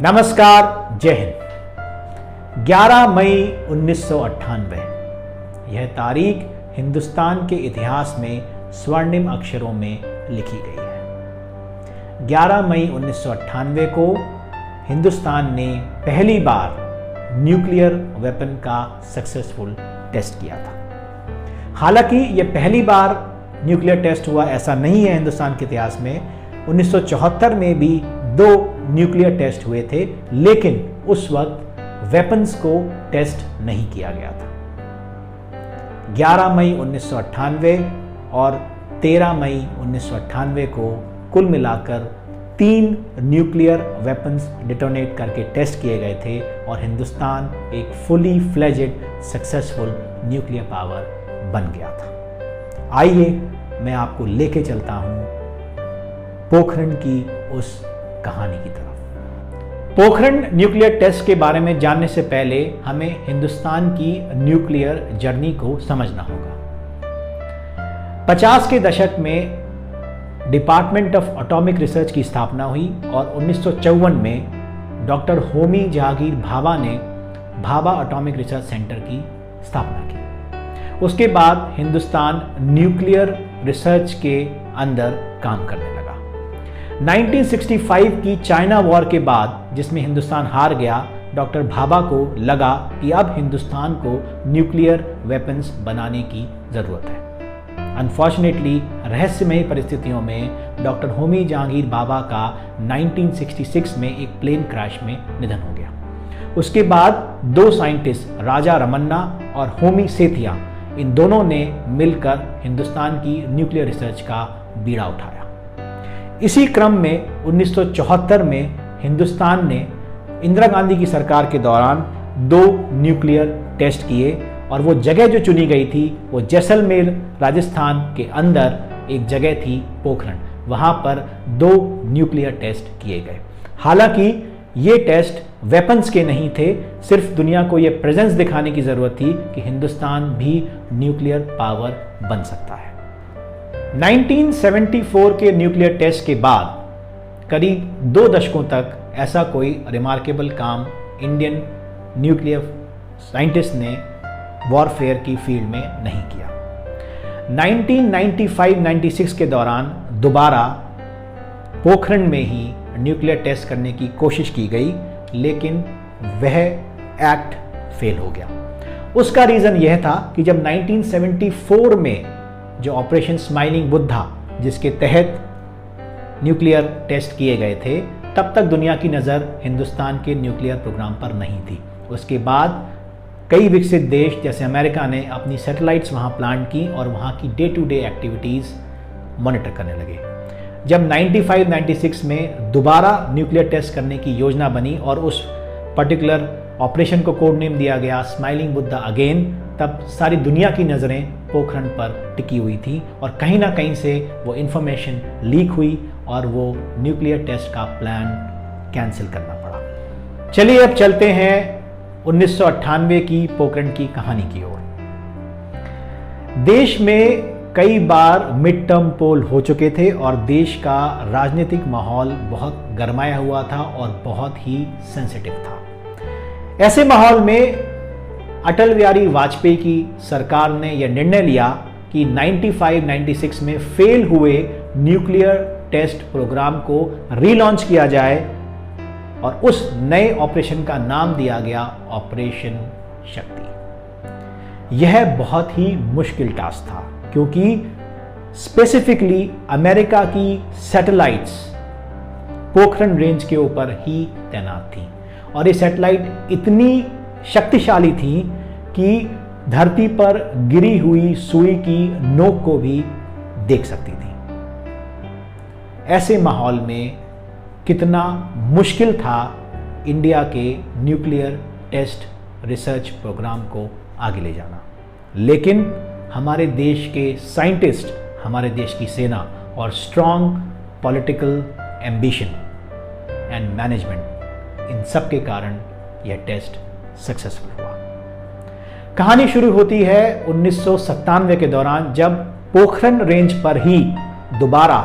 नमस्कार, जय हिंद। 11 मई 1998 यह तारीख हिंदुस्तान के इतिहास में स्वर्णिम अक्षरों में लिखी गई है। 11 मई 1998 को हिंदुस्तान ने पहली बार न्यूक्लियर वेपन का सक्सेसफुल टेस्ट किया था। हालांकि यह पहली बार न्यूक्लियर टेस्ट हुआ ऐसा नहीं है हिंदुस्तान के इतिहास में। 1974 में भी 2 न्यूक्लियर टेस्ट हुए थे, लेकिन उस वक्त वेपन्स को टेस्ट नहीं किया गया था। 11 मई 1998 और 13 मई 1998 को कुल मिलाकर 3 न्यूक्लियर वेपन्स डिटोनेट करके टेस्ट किए गए थे और हिंदुस्तान एक fully fledged successful nuclear power बन गया था। आइए मैं आपको लेके चलता हूं पोखरण की उस कहानी की तरफ। पोखरण न्यूक्लियर टेस्ट के बारे में जानने से पहले हमें हिंदुस्तान की न्यूक्लियर जर्नी को समझना होगा। 50 के दशक में डिपार्टमेंट ऑफ एटॉमिक रिसर्च की स्थापना हुई और 1954 में डॉक्टर होमी जहांगीर भाभा ने भाभा एटॉमिक रिसर्च सेंटर की स्थापना की। उसके बाद हिंदुस्तान न्यूक्लियर रिसर्च के अंदर काम करने लगा। 1965 की चाइना वॉर के बाद, जिसमें हिंदुस्तान हार गया, डॉक्टर भाभा को लगा कि अब हिंदुस्तान को न्यूक्लियर वेपन्स बनाने की ज़रूरत है। अनफॉर्चुनेटली रहस्यमयी परिस्थितियों में डॉक्टर होमी जहांगीर भाभा का 1966 में एक प्लेन क्रैश में निधन हो गया। उसके बाद 2 साइंटिस्ट राजा रमन्ना और होमी सेथिया, इन दोनों ने मिलकर हिंदुस्तान की न्यूक्लियर रिसर्च का बीड़ा उठाया। इसी क्रम में 1974 में हिंदुस्तान ने इंदिरा गांधी की सरकार के दौरान 2 न्यूक्लियर टेस्ट किए और वो जगह जो चुनी गई थी वो जैसलमेर राजस्थान के अंदर एक जगह थी पोखरण। वहां पर 2 न्यूक्लियर टेस्ट किए गए। हालांकि ये टेस्ट वेपन्स के नहीं थे, सिर्फ दुनिया को ये प्रेजेंस दिखाने की जरूरत थी कि हिंदुस्तान भी न्यूक्लियर पावर बन सकता है। 1974 के न्यूक्लियर टेस्ट के बाद करीब 2 दशकों तक ऐसा कोई रिमार्केबल काम इंडियन न्यूक्लियर साइंटिस्ट ने वॉरफेयर की फील्ड में नहीं किया। 1995-96 के दौरान दोबारा पोखरण में ही न्यूक्लियर टेस्ट करने की कोशिश की गई, लेकिन वह एक्ट फेल हो गया। उसका रीज़न यह था कि जब 1974 में जो ऑपरेशन स्माइलिंग बुद्धा, जिसके तहत न्यूक्लियर टेस्ट किए गए थे, तब तक दुनिया की नज़र हिंदुस्तान के न्यूक्लियर प्रोग्राम पर नहीं थी। उसके बाद कई विकसित देश जैसे अमेरिका ने अपनी सैटेलाइट्स वहाँ प्लांट की और वहाँ की day to day activities monitor करने लगे। जब 95-96 में दोबारा न्यूक्लियर टेस्ट करने की योजना बनी और उस पर्टिकुलर ऑपरेशन को कोड नेम दिया गया स्माइलिंग बुद्धा अगेन, तब सारी दुनिया की नज़रें पोखरण पर टिकी हुई थी और कहीं ना कहीं से वो इन्फॉर्मेशन लीक हुई और वो न्यूक्लियर टेस्ट का प्लान कैंसिल करना पड़ा। चलिए अब चलते हैं 1998 की पोखरण की कहानी की ओर। देश में कई बार मिड टर्म पोल हो चुके थे और देश का राजनीतिक माहौल बहुत गरमाया हुआ था और बहुत ही सेंसिटिव था। ऐसे माहौल में अटल बिहारी वाजपेयी की सरकार ने यह निर्णय लिया कि 95-96 में फेल हुए न्यूक्लियर टेस्ट प्रोग्राम को रीलॉन्च किया जाए और उस नए ऑपरेशन का नाम दिया गया ऑपरेशन शक्ति। यह बहुत ही मुश्किल टास्क था क्योंकि स्पेसिफिकली अमेरिका की सैटेलाइट्स पोखरण रेंज के ऊपर ही तैनात थी और ये सैटेलाइट इतनी शक्तिशाली थी कि धरती पर गिरी हुई सुई की नोक को भी देख सकती थी। ऐसे माहौल में कितना मुश्किल था इंडिया के न्यूक्लियर टेस्ट रिसर्च प्रोग्राम को आगे ले जाना, लेकिन हमारे देश के साइंटिस्ट, हमारे देश की सेना और strong political ambition and management, इन सब के कारण यह टेस्ट सक्सेसफुल हुआ। कहानी शुरू होती है 1997 के दौरान, जब पोखरण रेंज पर ही दोबारा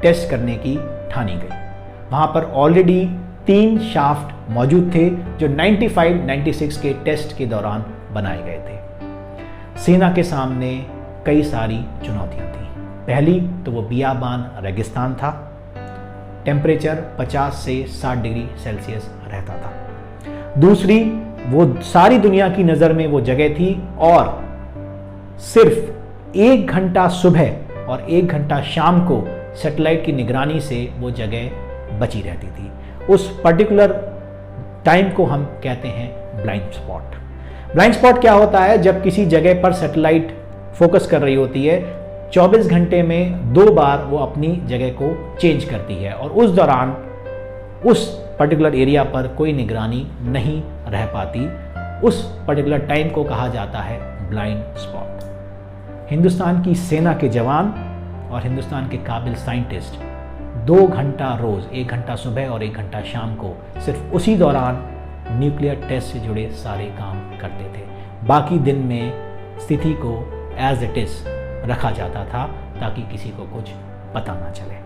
टेस्ट करने की ठानी गई। वहाँ पर ऑलरेडी 3 शाफ्ट मौजूद थे जो 95-96 के टेस्ट के दौरान बनाए गए थे। सेना के सामने कई सारी चुनौतियां थी। पहली तो वो बियाबान रेगिस्तान था, टेम्परेचर 50 से 60 डिग्री सेल्सियस रहता था। दूसरी, वो सारी दुनिया की नज़र में वो जगह थी और सिर्फ 1 घंटा सुबह और 1 घंटा शाम को सैटेलाइट की निगरानी से वो जगह बची रहती थी। उस पर्टिकुलर टाइम को हम कहते हैं ब्लाइंड स्पॉट। ब्लाइंड स्पॉट क्या होता है? जब किसी जगह पर सैटेलाइट फोकस कर रही होती है, 24 घंटे में 2 बार वो अपनी जगह को चेंज करती है और उस दौरान उस पर्टिकुलर एरिया पर कोई निगरानी नहीं रह पाती। उस पर्टिकुलर टाइम को कहा जाता है ब्लाइंड स्पॉट। हिंदुस्तान की सेना के जवान और हिंदुस्तान के काबिल साइंटिस्ट 2 घंटा रोज, 1 घंटा सुबह और 1 घंटा शाम को सिर्फ उसी दौरान न्यूक्लियर टेस्ट से जुड़े सारे काम करते थे। बाकी दिन में स्थिति को एज इट इज रखा जाता था ताकि किसी को कुछ पता ना चले।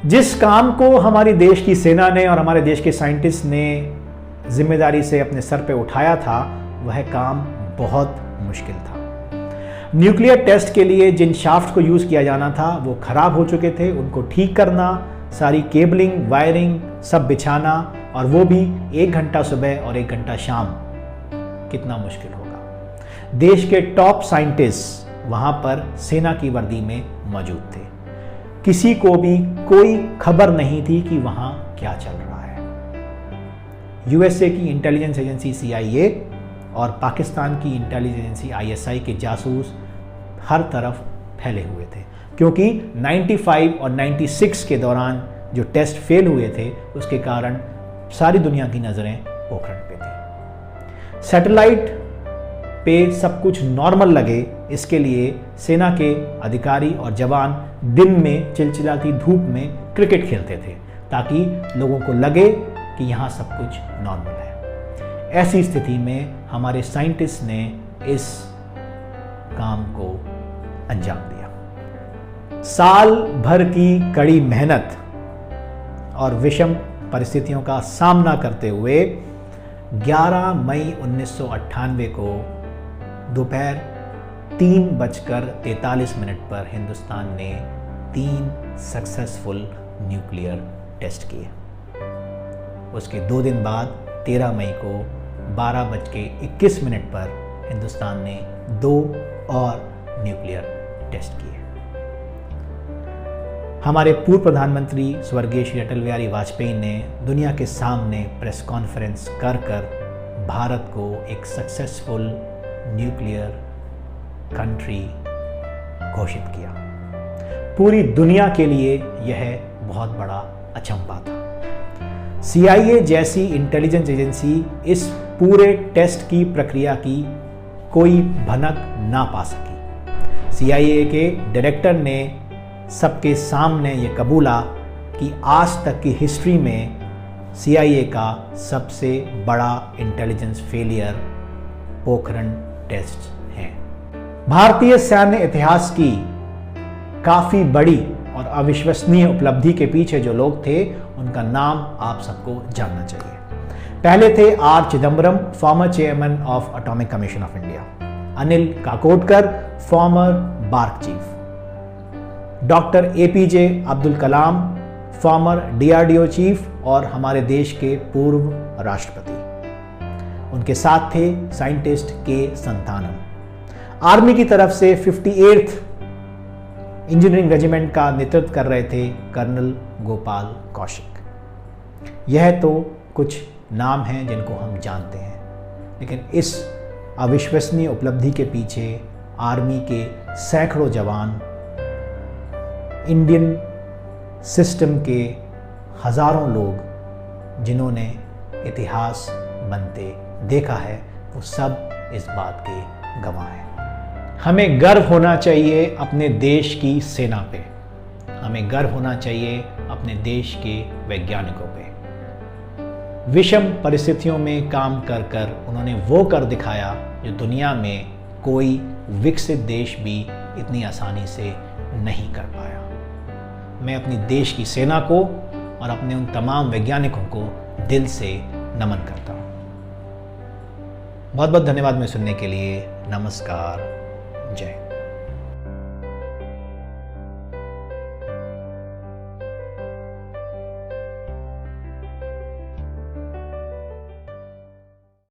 जिस काम को हमारी देश की सेना ने और हमारे देश के साइंटिस्ट ने जिम्मेदारी से अपने सर पे उठाया था, वह काम बहुत मुश्किल था। न्यूक्लियर टेस्ट के लिए जिन शाफ्ट को यूज़ किया जाना था वो खराब हो चुके थे। उनको ठीक करना, सारी केबलिंग, वायरिंग सब बिछाना, और वो भी 1 घंटा सुबह और 1 घंटा शाम, कितना मुश्किल होगा। देश के टॉप साइंटिस्ट वहाँ पर सेना की वर्दी में मौजूद थे। किसी को भी कोई खबर नहीं थी कि वहाँ क्या चल रहा है। यूएसए की इंटेलिजेंस एजेंसी CIA और पाकिस्तान की इंटेलिजेंस एजेंसी ISI के जासूस हर तरफ फैले हुए थे, क्योंकि 95 और 96 के दौरान जो टेस्ट फेल हुए थे उसके कारण सारी दुनिया की नज़रें पोखरण पे थी। सैटेलाइट पे सब कुछ नॉर्मल लगे, इसके लिए सेना के अधिकारी और जवान दिन में चिलचिलाती धूप में क्रिकेट खेलते थे ताकि लोगों को लगे कि यहाँ सब कुछ नॉर्मल है। ऐसी स्थिति में हमारे साइंटिस्ट ने इस काम को अंजाम दिया। साल भर की कड़ी मेहनत और विषम परिस्थितियों का सामना करते हुए 11 मई 1998 को दोपहर 3:43 पर हिंदुस्तान ने 3 सक्सेसफुल न्यूक्लियर टेस्ट किए। उसके 2 दिन बाद 13 मई को 12:21 पर हिंदुस्तान ने 2 और न्यूक्लियर टेस्ट किए। हमारे पूर्व प्रधानमंत्री स्वर्गीय श्री अटल बिहारी वाजपेयी ने दुनिया के सामने प्रेस कॉन्फ्रेंस कर भारत को एक सक्सेसफुल न्यूक्लियर कंट्री घोषित किया। पूरी दुनिया के लिए यह बहुत बड़ा अचंभा था। CIA जैसी इंटेलिजेंस एजेंसी इस पूरे टेस्ट की प्रक्रिया की कोई भनक ना पा सकी। CIA के डायरेक्टर ने सबके सामने ये कबूला कि आज तक की हिस्ट्री में CIA का सबसे बड़ा इंटेलिजेंस फेलियर पोखरण टेस्ट है। भारतीय सैन्य इतिहास की काफ़ी बड़ी और अविश्वसनीय उपलब्धि के पीछे जो लोग थे उनका नाम आप सबको जानना चाहिए। पहले थे R Chidambaram, former chairman of atomic commission of India, Anil Kakodkar, former BARC chief, doctor APJ Abdul Kalam, former DRDO chief और हमारे देश के पूर्व राष्ट्रपति। उनके साथ थे साइंटिस्ट K संतानम। आर्मी की तरफ से 58th इंजीनियरिंग रेजिमेंट का नेतृत्व कर रहे थे कर्नल गोपाल कौशिक। यह तो कुछ नाम हैं जिनको हम जानते हैं, लेकिन इस अविश्वसनीय उपलब्धि के पीछे आर्मी के सैकड़ों जवान, इंडियन सिस्टम के हज़ारों लोग जिन्होंने इतिहास बनते देखा है, वो सब इस बात के गवाह हैं। हमें गर्व होना चाहिए अपने देश की सेना पे, हमें गर्व होना चाहिए अपने देश के वैज्ञानिकों पे। विषम परिस्थितियों में काम कर उन्होंने वो कर दिखाया जो दुनिया में कोई विकसित देश भी इतनी आसानी से नहीं कर पाया। मैं अपनी देश की सेना को और अपने उन तमाम वैज्ञानिकों को दिल से नमन करता हूँ। बहुत बहुत धन्यवाद मुझे सुनने के लिए। नमस्कार। जय।